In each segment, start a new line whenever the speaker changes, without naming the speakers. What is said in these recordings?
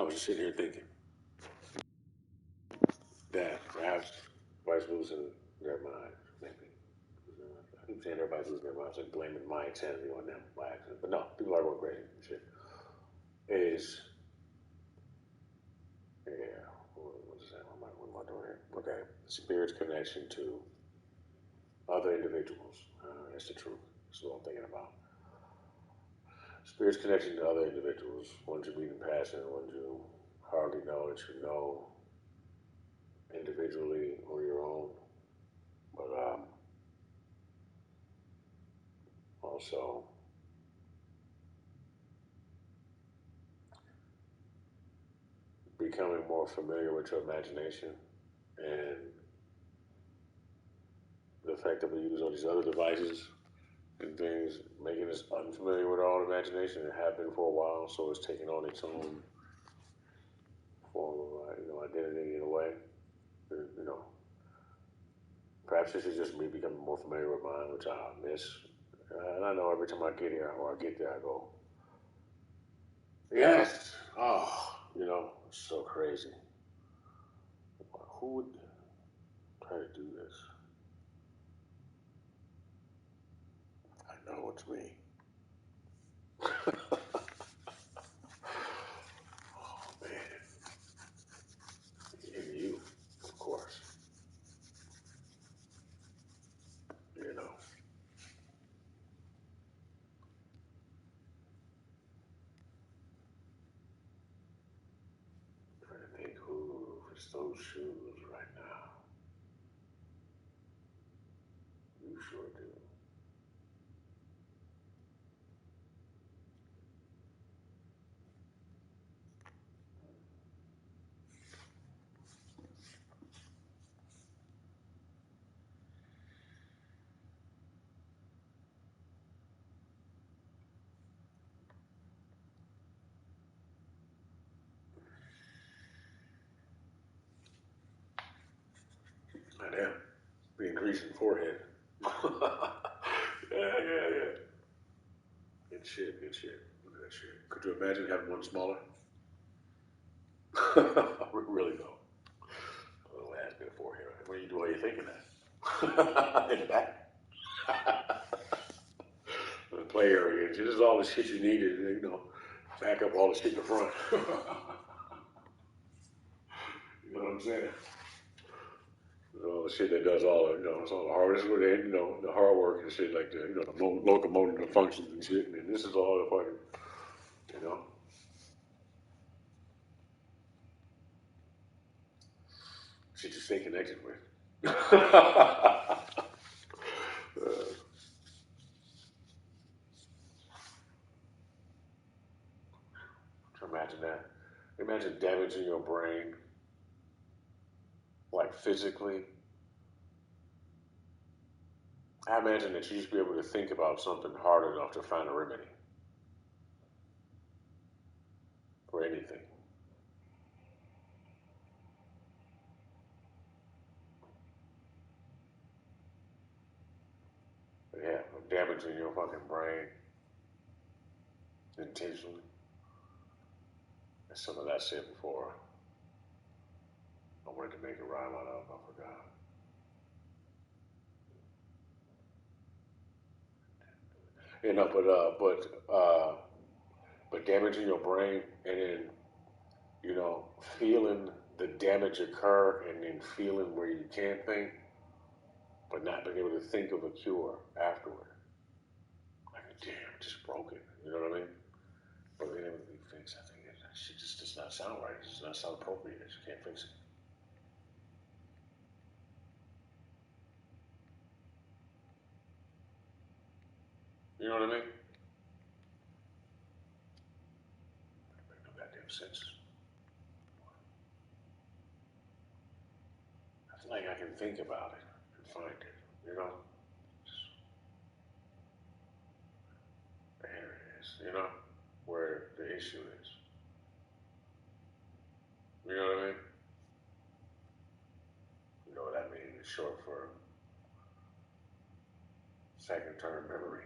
was just sitting here thinking that perhaps everybody's losing their mind, maybe. I keep saying everybody's losing their minds, like blaming my insanity on them by accident. But no, people are going crazy and shit. Is, yeah, what's that? What am I doing here? Okay, spirit's connection to other individuals. That's the truth. That's what I'm thinking about. Spirit's connection to other individuals, ones you meet in passing, ones you hardly know that you know individually or your own. But also becoming more familiar with your imagination and the fact that we use all these other devices and things, making us unfamiliar with our own imagination and have been for a while, so it's taking on its own form of identity in a way. You know, perhaps this is just me becoming more familiar with mine, which I miss. And I know every time I get here or I get there, I go, yes, oh, it's so crazy. Who would try to do this? I know it's me. Oh man, and you, of course. You know, trying to think who fits those shoes right now. You sure do. I am. The increasing forehead. Yeah. Good shit, good shit. Look at that shit. Could you imagine having one smaller? Really though. A little ass bit of forehead. What do you do while you're thinking that? In the back. The play area. This is all the shit you needed, back up all the shit in the front. You know what I'm saying? All the shit that does all the, it's all the hard, this is where they, the hard work and shit like the, the locomotive functions and shit, and this is all the fucking, shit you stay connected with. Imagine that. Imagine damaging your brain, like physically. I imagine that you should be able to think about something hard enough to find a remedy for anything. But yeah, damaging your fucking brain intentionally. And some of that shit before. I wanted to make a rhyme out of, I forgot. But damaging your brain and then feeling the damage occur and then feeling where you can't think, but not being able to think of a cure afterward. Like, damn, just broke it. You know what I mean? But being able to be fixed, I think that shit just does not sound right. It does not sound appropriate. You can't fix it. You know what I mean? Make no goddamn sense. I feel like I can think about it and find it. You know? There it is. Where the issue is. You know what I mean? You know what I mean? It's short for second term memory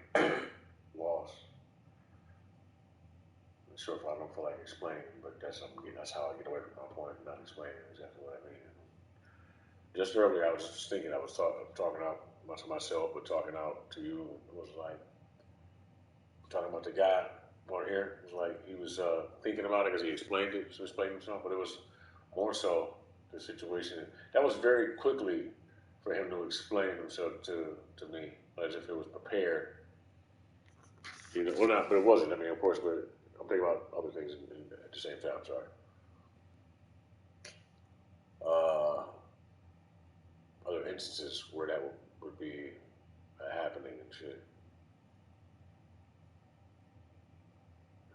loss. sure if I don't feel like explaining, but that's how I get away from my point, not explaining exactly what I mean. Just earlier, I was just thinking, I was talking out to myself, but talking out to you. It was like talking about the guy on here. It was like he was thinking about it because he explained it, so explained himself, but it was more so the situation. That was very quickly for him to explain himself to me, as if it was prepared. You know, well, not, but it wasn't. I mean, of course, but I'm thinking about other things at the same time. Sorry. Uh, Other instances where that would be happening and shit.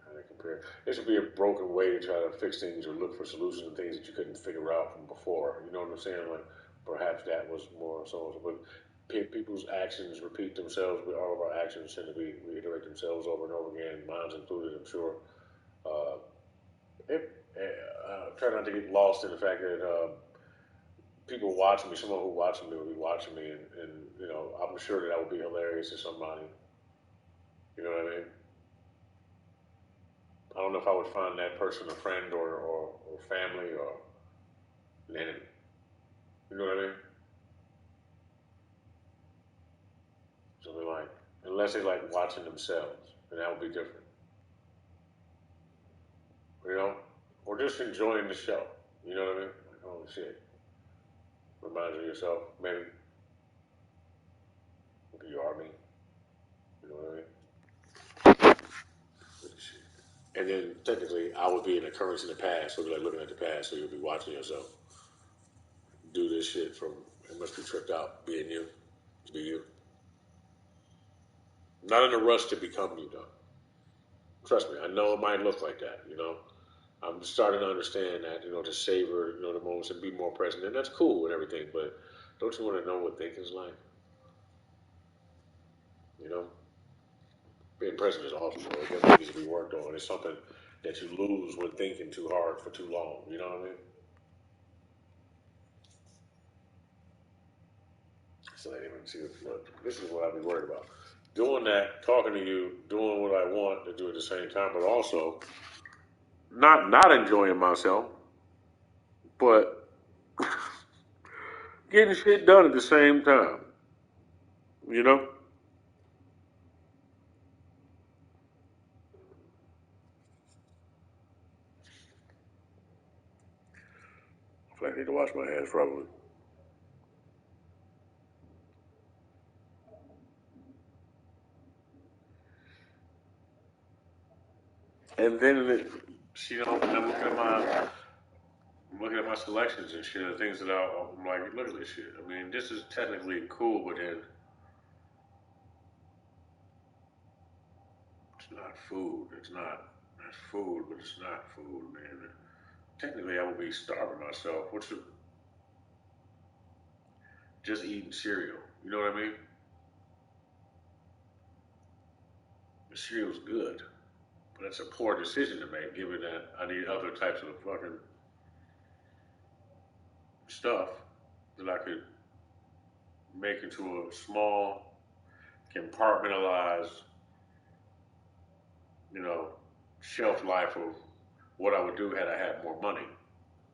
How to compare. This would be a broken way to try to fix things or look for solutions and things that you couldn't figure out from before. You know what I'm saying? Like perhaps that was more so. But people's actions repeat themselves. All of our actions tend to be reiterate themselves over and over again. Mine's included, I'm sure. Uh, try not to get lost in the fact that people watching me, someone who watching me will be watching me, and you know, I'm sure that would be hilarious to somebody. You know what I mean? I don't know if I would find that person a friend or family or an enemy. You know what I mean? Something like, unless they like watching themselves, then that would be different. You know, or just enjoying the show. You know what I mean? Like, holy shit, reminds you of yourself. Maybe you are me. You know what I mean? And then technically, I would be an occurrence in the past. So, be like looking at the past, so you'll be watching yourself do this shit from. It must be tripped out being you, to be you. Not in a rush to become you, though. Trust me, I know it might look like that. You know, I'm starting to understand that. You know, to savor, you know, the moments and be more present, and that's cool and everything. But don't you want to know what thinking's like? You know, being present is awesome. Bro. It definitely needs to be worked on. It's something that you lose when thinking too hard for too long. You know what I mean? So I didn't even see. Look, this is what I'd be worried about. Doing that, talking to you, doing what I want to do at the same time, but also not enjoying myself, but getting shit done at the same time. You know? I feel like I need to wash my hands probably. And then, you know, I'm looking at my selections and shit, the things that I'm like, look at this shit. I mean, this is technically cool, but then it's not food. It's food, but it's not food, man. Technically, I would be starving myself. Just eating cereal. You know what I mean? The cereal's good, but it's a poor decision to make, given that I need other types of fucking stuff that I could make into a small, compartmentalized, you know, shelf life of what I would do had I had more money.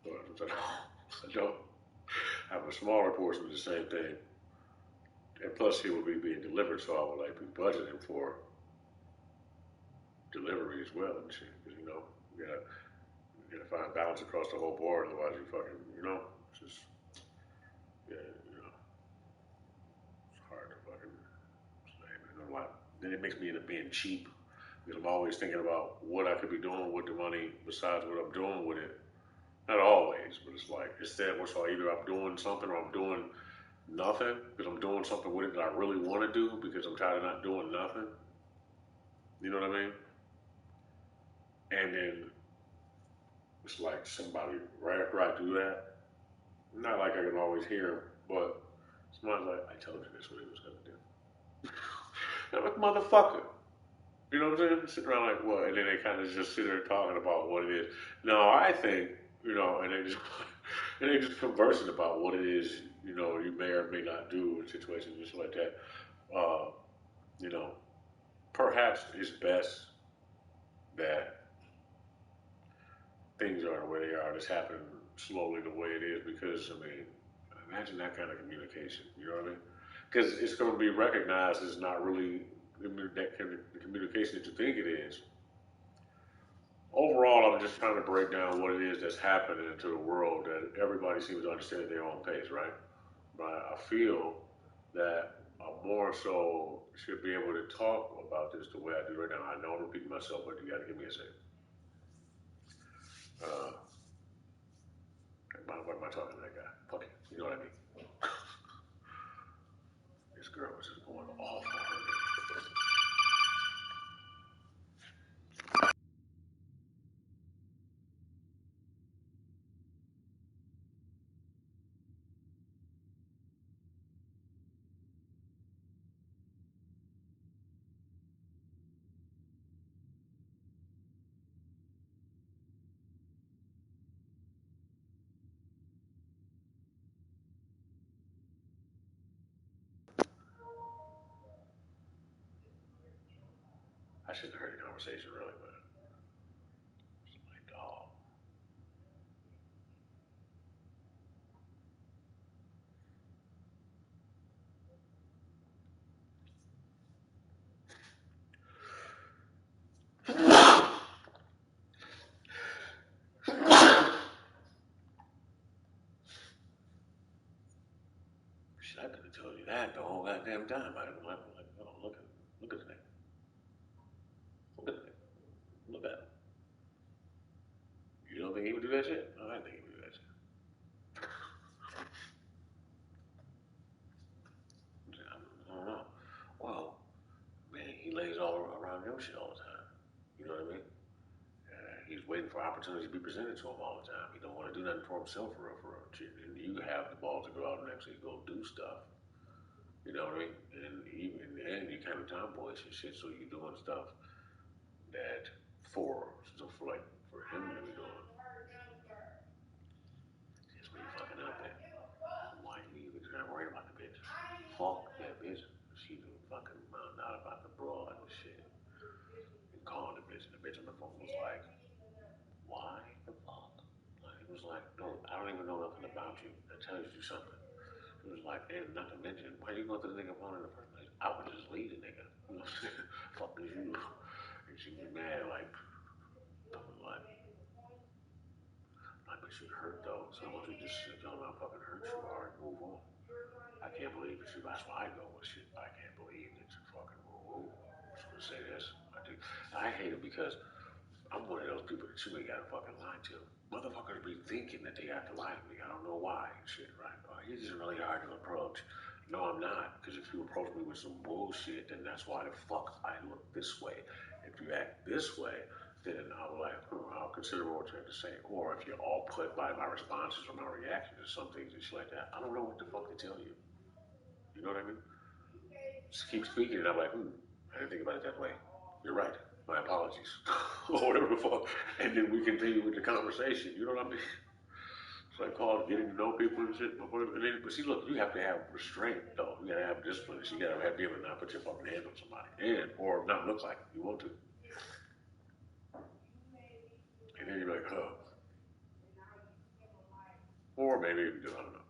But I don't have a smaller portion of the same thing. And plus, it would be being delivered, so I would like be budgeting for delivery as well and shit. Because, you know, you gotta find balance across the whole board, otherwise you fucking, you know, it's just, yeah, you know, it's hard to fucking say, man. Then it makes me end up being cheap because I'm always thinking about what I could be doing with the money besides what I'm doing with it. Not always, but it's like instead, so either I'm doing something or I'm doing nothing because I'm doing something with it that I really want to do because I'm tired of not doing nothing. You know what I mean? And then it's like somebody right after I do that, not like I can always hear, but somebody's like, "I told you this what he was gonna do." I'm like, motherfucker. You know what I'm saying? Sitting around like what? And then they kind of just sit there talking about what it is. No, I think, you know, and they just and they just conversing about what it is, you know, you may or may not do in situations just like that. Uh, you know, perhaps it's best that things are the way they are. It's happening slowly the way it is because, I mean, imagine that kind of communication. You know what I mean? Because it's going to be recognized as not really the communication that you think it is. Overall, I'm just trying to break down what it is that's happening into the world that everybody seems to understand at their own pace, right? But I feel that I more so should be able to talk about this the way I do right now. I know I'm repeating myself, but you got to give me a second. Uh, what am I talking to that guy? Fuck it. You know what I mean? This girl was just going off on her. I shouldn't have heard the conversation really, but it's like, oh, shit, I could have told you that the whole goddamn time. I'd have been like, oh, look at the nigga. Look at the nigga. Look at him. You don't think he would do that shit? No, I think he would do that shit. I don't know. Well, man, he lays all around your shit all the time. You know what I mean? He's waiting for opportunities to be presented to him all the time. He don't want to do nothing for himself for real. And you have the balls to go out and actually go do stuff. You know what I mean? And even in the end, you kind of tomboyish and shit, so you're doing stuff that for him to be doing. That's what he fucking up at. Why you even not worried about the bitch? Fuck that bitch. She done fucking found out about the broad and shit. And calling the bitch, and the bitch on the phone was like, why the fuck? Like, it was like, no, I don't even know nothing about you. That tells you something. It was like, and not to mention, why you go to the nigga phone in the first place? I would just leave the nigga. You know what I'm saying? Fuck is you? And she was mad, like, I was like, but she hurt though. So why don't you just tell them how fucking hurt you are and move on? I can't believe that you, that's why I go with shit. I can't believe that you fucking move. I'm just gonna say this. I do. I hate it because I'm one of those people that you ain't gotta fucking lie to. Motherfuckers be thinking that they have to lie to me. I don't know why and shit, right? Oh, he's just really hard to approach. No, I'm not. Because if you approach me with some bullshit, then that's why the fuck I look this way. If you act this way, then I'll like, I'll consider what you have to say. Or if you're all put by my responses or my reactions to some things and shit like that, I don't know what the fuck to tell you. You know what I mean? Just keep speaking, and I'm like, I didn't think about it that way. You're right. My apologies. Or whatever the fuck. And then we continue with the conversation. You know what I mean? It's like called getting to know people and shit. But see, look, you have to have restraint, though. You gotta have discipline. So you gotta be able to not put your fucking hands on somebody. Or not look like you want to. And then you're like, oh. Or maybe you do, I don't know.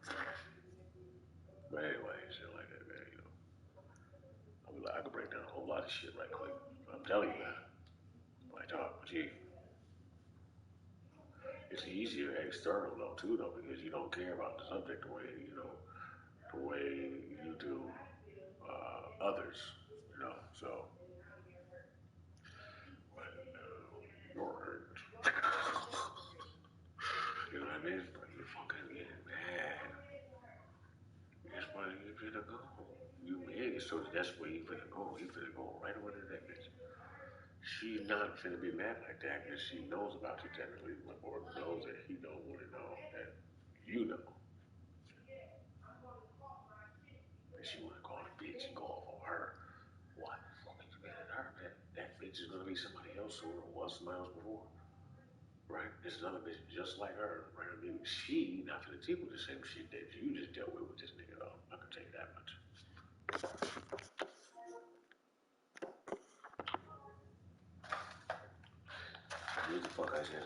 But anyway, shit like that, man, you know. I could break down a whole lot of shit right quick. I'm telling you, man. Like, gee, it's easier external though too though because you don't care about the subject the way the way you do others, you know. So you're hurt. You know what I mean? But you fucking getting mad. That's why you finna go. You mad, so that's where you finna go. You finna go right over to that bitch. She not finna be mad like that because she knows about you technically, or knows that he don't want to know that you know. And she wanna call the bitch and go off on her. Why the fuck are you mad at her? That bitch is gonna be somebody else soon or was somebody else before. Right? There's another bitch just like her. Right? I mean, she not gonna deal with the same shit that you just dealt with this nigga though. I can tell you that much. What the fuck I said?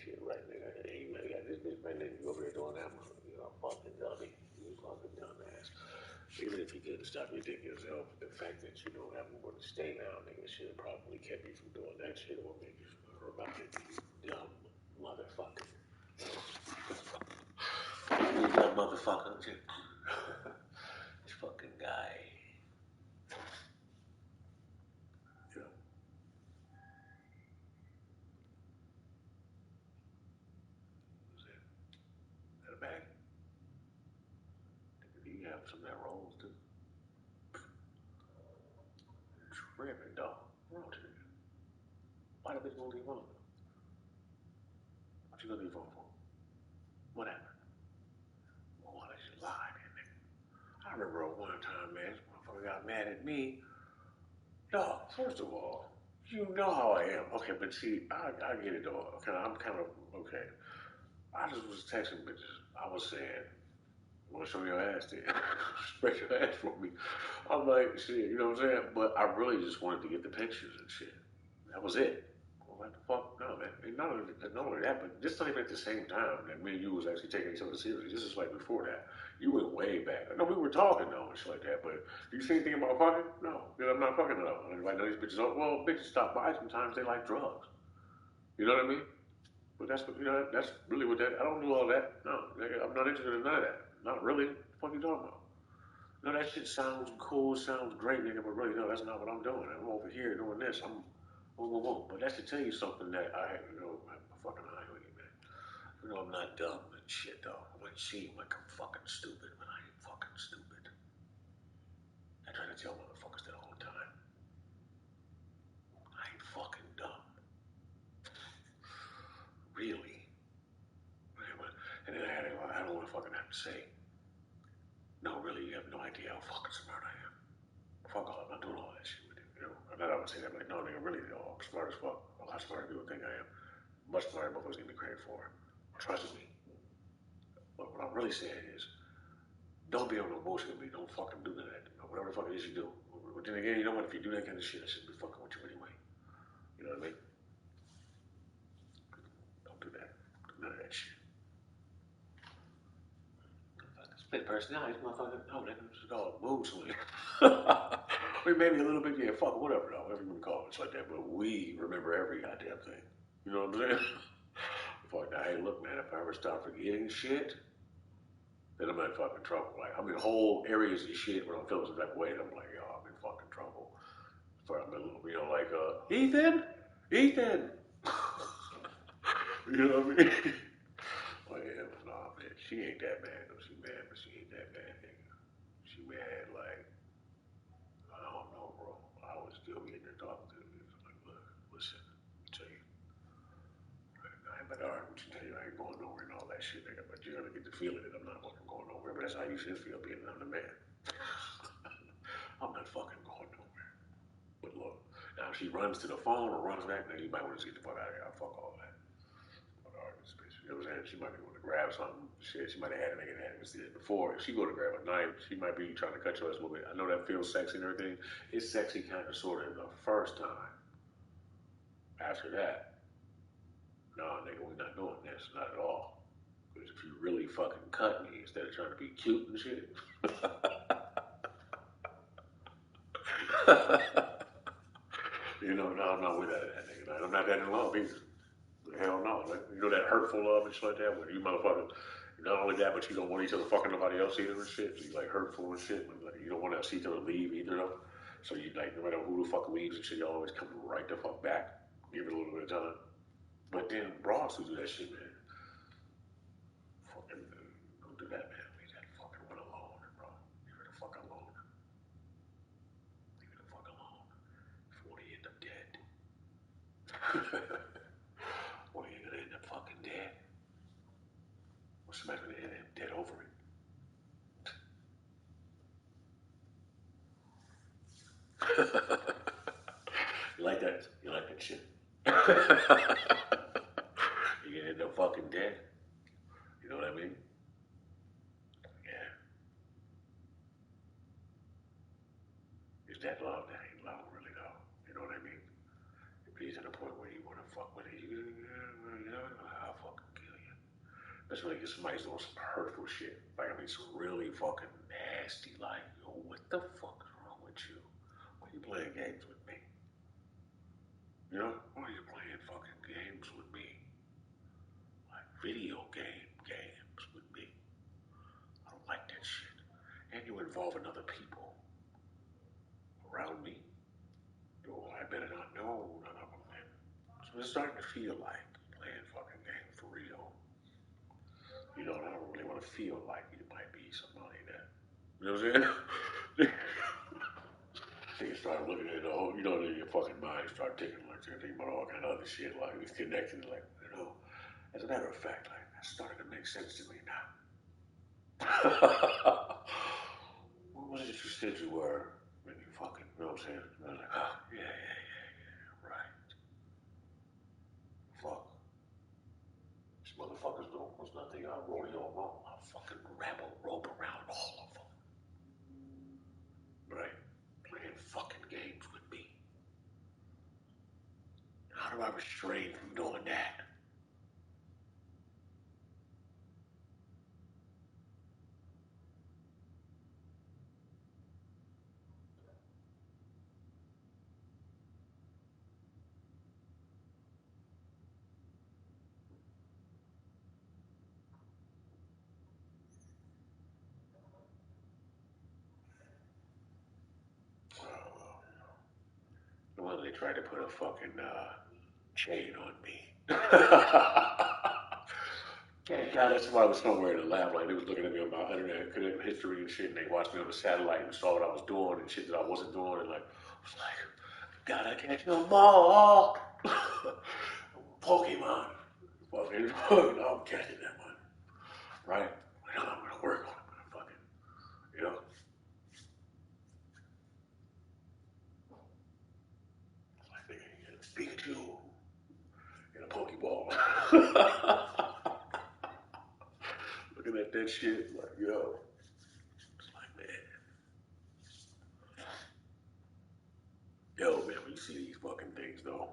shit right, nigga. Hey, man, got this bitch, man, then you over there doing that, you know, fucking dummy. You fucking dumbass. Even if you couldn't stop your dick yourself, the fact that you don't have nowhere to stay now, nigga, should have probably kept you from doing that shit or make you remind you, you dumb motherfucker. You dumb motherfucker. This fucking guy. You know, what's that? Is that a bag? You have some of that rolls too. Tripping, dog. What's wrong with you? Why the bitch won't leave on? What you gonna leave on for? What happened? Oh, that's just lying, man. I remember one time, man, this motherfucker got mad at me. Dog, first of all, you know how I am. Okay, but see, I get it, dog. Okay, I'm kind of, okay. I just was texting bitches. I was saying, want to show your ass then. Spread your ass for me. I'm like, shit, you know what I'm saying? But I really just wanted to get the pictures and shit. That was it. What the fuck? No, man. And not only that, but this not even at the same time that me and you was actually taking each other seriously. This is like before that. You went way back. I know we were talking though and shit like that, but do you say anything about fucking? No, because I'm not fucking at all. Anybody know these bitches? Oh, well, bitches stop by sometimes. They like drugs. You know what I mean? But that's what, you know, that's really what that, I don't do all that. No, nigga, I'm not interested in none of that. Not really. What the fuck you talking about? No, that shit sounds cool, sounds great, nigga, but really, no, that's not what I'm doing. I'm over here doing this. I'm, boom, boom, boom. But that's to tell you something that I, you know, I'm fucking high with you, man. You know, I'm not dumb and shit, though. I might seem like I'm fucking stupid, but I ain't fucking stupid. I try to tell motherfuckers that all the time. I ain't fucking dumb. Really. And then I don't want to fucking have to say, no, really, you have no idea how fucking smart I am. Fuck all, I'm not doing all that shit with you. You know, I'm not always saying that, but like, no, nigga, really, I'm smart as fuck. A lot smarter than people think I am. Much smarter than motherfuckers give me credit for. Trust me. But what I'm really saying is, don't be on no bullshit with me. Don't fucking do none of that. Whatever the fuck it is you do. But then again, you know what? If you do that kind of shit, I shouldn't be fucking with you anyway. You know what I mean? Don't do that. Do none of that shit. Split personality, motherfucker. No, that just called mood swing. We maybe a little bit, yeah, fuck, whatever, though. Whatever you want to call it, it's like that. But we remember every goddamn thing. You know what I'm saying? Fuck, now, hey, look, man, if I ever start forgetting shit, then I'm in fucking trouble. Like, I'm in whole areas of shit where I'm feeling some type of way, and I'm like, yo, I'm in fucking trouble. So I'm in a little, you know, like, Ethan? Ethan! You know what I mean? Oh, yeah, but nah, man, she ain't that bad, though. She mad, but she ain't that bad, nigga. She mad, like, I don't know, bro. I was still getting her talking to me. It's like, look, listen, let me tell you. I ain't about to argue with you, tell you I ain't going nowhere and all that shit, nigga, but you're gonna get the feeling that I'm not fucking going nowhere. But that's how you should feel being another man. I'm not fucking going nowhere. But look, now if she runs to the phone or runs back, then you might want to get the fuck out of here. I'll fuck all that. But this bitch, you know what I'm saying? She might be want to grab something. Shit, she might have had a nigga that was before. If she go to grab a knife, she might be trying to cut your ass a little bit. I know that feels sexy and everything. It's sexy kind of sort of the first time. After that, no, nigga, we're not doing this. Not at all. Because if you really fucking cut me instead of trying to be cute and shit. You know, no, I'm not with that nigga. I'm not that in love either. Hell no. Like, you know that hurtful love and shit like that? When you motherfuckers, not only that, but you don't want each other fucking nobody else either and shit. So you like hurtful and shit. Like, you don't want to see each other leave either though. So you like, no matter who the fuck leaves and shit, you always come right the fuck back. Give it a little bit of time. But then bras who do that shit, man. Fucking don't do that, man. Leave that fucking one alone, bro. Leave her the fuck alone. Leave her the fuck alone. Before you end up dead. Or you're gonna end up fucking dead. Or somebody's gonna end up dead over it. You like that? You like that shit? You gonna end up fucking dead. You know what I mean? Yeah. Is that love? That ain't love, really, though. You know what I mean? If he's at a point where you want to fuck with it, you know, I'll Especially when somebody's doing some hurtful shit. Like, I mean, some really fucking nasty, like, yo, what the fuck is wrong with you? Why are you playing games with me? You know? Why are you playing fucking games with me? Like, games with me. I don't like that shit. And you involving other people around me. Yo, I better not know none of them, man. So it's starting to feel like playing fucking games for real. You know, and I don't really want to feel like it might be somebody that, you know what I'm saying? Then you start looking at it all, you know, then your fucking mind start thinking like, thinking about all kind of other shit, like it's connected, like, you know. As a matter of fact, like, that's starting to make sense to me now. What was it you said you were when you fucking, you know what I'm saying? And I was like, oh, yeah, right. Fuck. These motherfuckers don't was nothing on rodeo alone. I'll fucking wrap a rope around all of them. Right? Playing fucking games with me. How do I restrain from doing that? Well, they tried to put a fucking chain on me. Yeah, God, that's why I was somewhere in the lab. Like, they was looking at me on my internet history and shit, and they watched me on the satellite and saw what I was doing and shit that I wasn't doing, and like, I was like, gotta catch them all. Pokemon. Fucking, I'm catching that one. Right? I know I'm gonna work on it. I'm gonna fucking, you know? It's like, nigga, you get a Pikachu and a Pokeball. Looking at that shit, like, yo. It's like, man. Yo, man, when you see these fucking things, though,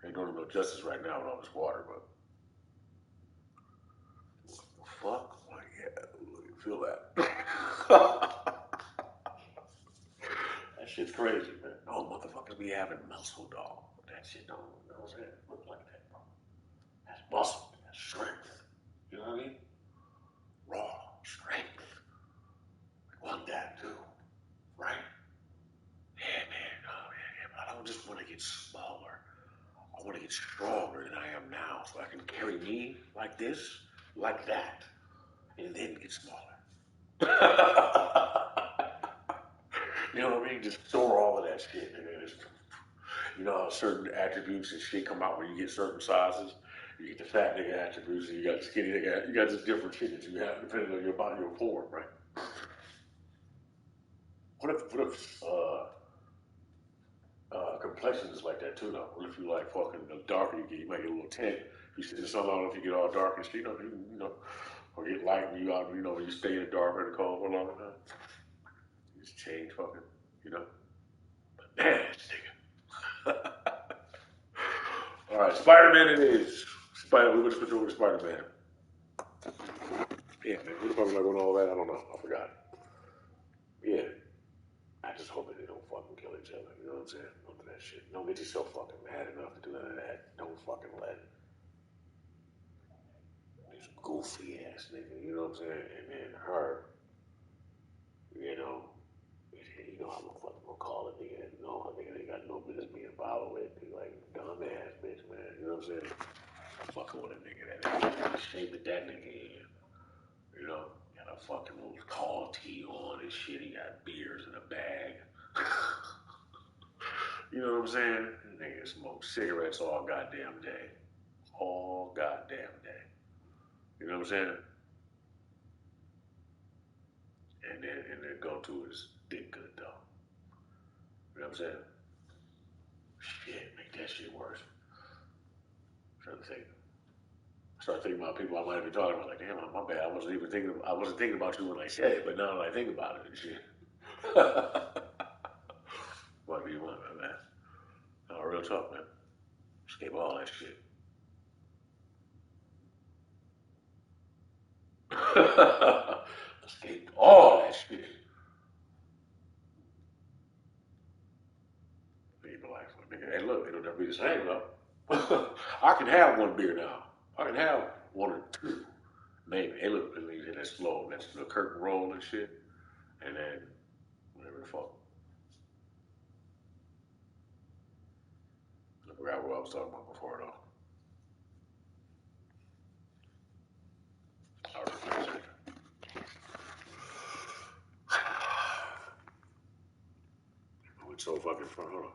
ain't doing them no justice right now with all this water, but what the fuck? Like, yeah, you feel that. That shit's crazy, man. Oh, motherfuckers be having muscle, dog. That shit don't, you know what I'm saying? Look like that, bro. That's muscle. That's strength. You know what I mean? Raw strength. I want that, too. Right? Yeah, man. Oh, yeah. But I don't just want to get smaller. I want to get stronger than I am now so I can carry me like this, like that, and then get smaller. You know what I mean? Just store all of that shit. And you know how certain attributes and shit come out when you get certain sizes? You get the fat nigga attributes and you got the skinny nigga. You got just different shit that you have depending on your body, your form, right? What if complexion is like that too, though? What if you like fucking the darker you get, you might get a little tint. You sit in sun long if you get all dark and shit, you know, or get light when you out, you know, when you stay in the dark or the cold for a long time. You just change fucking, you know. But man, this nigga. All right, Spider-Man it is. We're gonna switch over to Spider-Man. Yeah, man, who the fuck was like on all that? I don't know. I forgot. Yeah, I just hope that they don't fucking kill each other. You know what I'm saying? None of that shit. Don't get yourself fucking mad enough to do none of that. Don't fucking let this goofy ass nigga, you know what I'm saying? And then her, you know, you know I'm gonna call it nigga. No, a nigga ain't got no business being involved with. Like dumbass bitch, man. You know what I'm saying? I'm fucking with a nigga that ain't the shape that that nigga is. You know, got a fucking little tall tee on and shit. He got beers in a bag. You know what I'm saying? Nigga smoke cigarettes all goddamn day. All goddamn day. You know what I'm saying? And then go to his dick good though. You know what I'm saying? Shit, make that shit worse. I'm trying to think. Start thinking about people I might have been talking about. Like, damn, my bad. I wasn't thinking about you when I said it, but now that I think about it and shit. What do you want, man? No, real talk, man. Escape all that shit. Escaped all that shit. People like, nigga, hey, look, it'll never be the same, though. I can have one beer now. I can have one or two. Maybe. Hey, look, let me hit that slow. That's the curtain roll and shit. And then, whatever the fuck. I forgot what I was talking about before, though. It's so fucking fun. Hold on.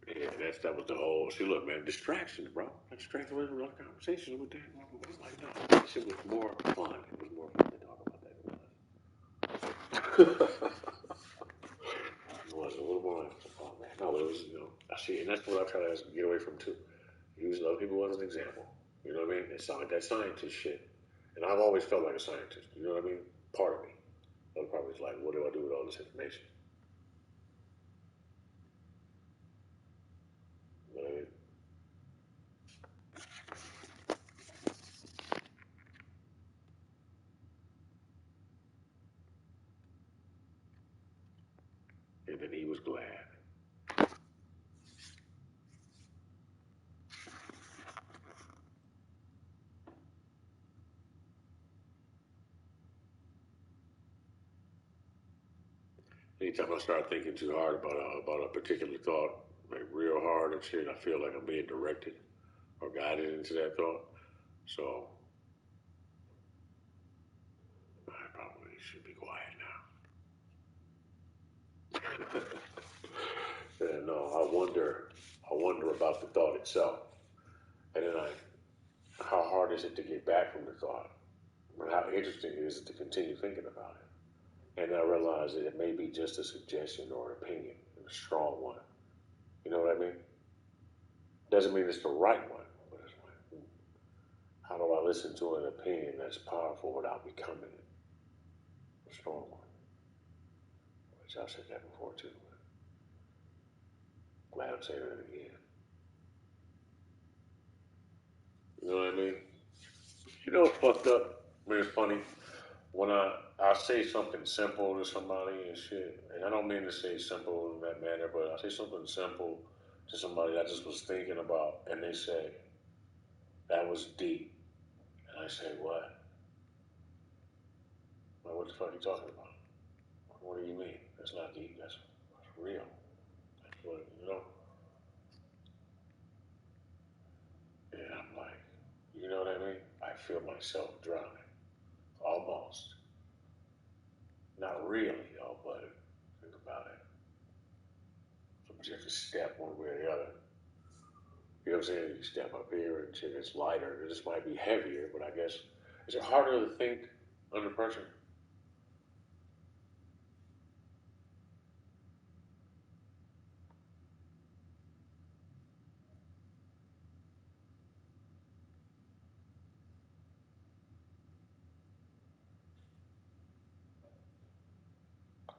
Yeah, that was the whole. See, look, man, distractions, bro. I distracted away from all the conversations with that. I was like, no, that shit was more fun. It was more fun to talk about that. It was a little more. Oh man, no, but it was, I see, and that's what I try to get away from too. Use other people as an example. You know what I mean? It's like that scientist shit. And I've always felt like a scientist. You know what I mean? Part of me. Other part of me is like, what do I do with all this information? You know what I mean? And then he was glad. Anytime I start thinking too hard about a particular thought, like real hard and shit, I feel like I'm being directed or guided into that thought. So I probably should be quiet now. And no, I wonder about the thought itself, and then how hard is it to get back from the thought, and how interesting is it to continue thinking about it. And I realize that it may be just a suggestion or an opinion, a strong one. You know what I mean? Doesn't mean it's the right one, but it's like, how do I listen to an opinion that's powerful without becoming a strong one? Which I've said that before too. But glad I'm saying it again. You know what I mean? You know what's fucked up? I mean, it's funny. When I say something simple to somebody and shit, and I don't mean to say simple in that manner, but I say something simple to somebody I just was thinking about, and they say, that was deep. And I say, what? Well, what the fuck are you talking about? What do you mean? That's not deep. That's real. That's what, And I'm like, you know what I mean? I feel myself drowning. Almost. Not really, though, but think about it. So you have to step one way or the other. You know what I'm saying? You step up here and shit, it's lighter. This might be heavier, but I guess, is it harder to think under pressure?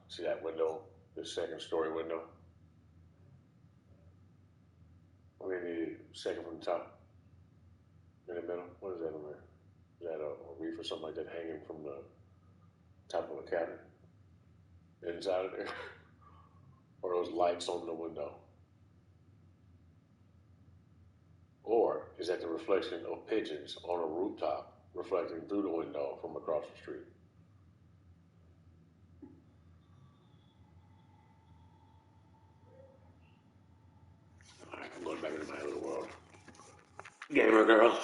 See that window, the second story window? I mean, the second from the top, in the middle. What is that over there? Is that a reef or something like that hanging from the top of a cabinet? Inside of there? Or those lights on the window? Or is that the reflection of pigeons on a rooftop reflecting through the window from across the street? All right, I'm going back into my little world. Gamer girl.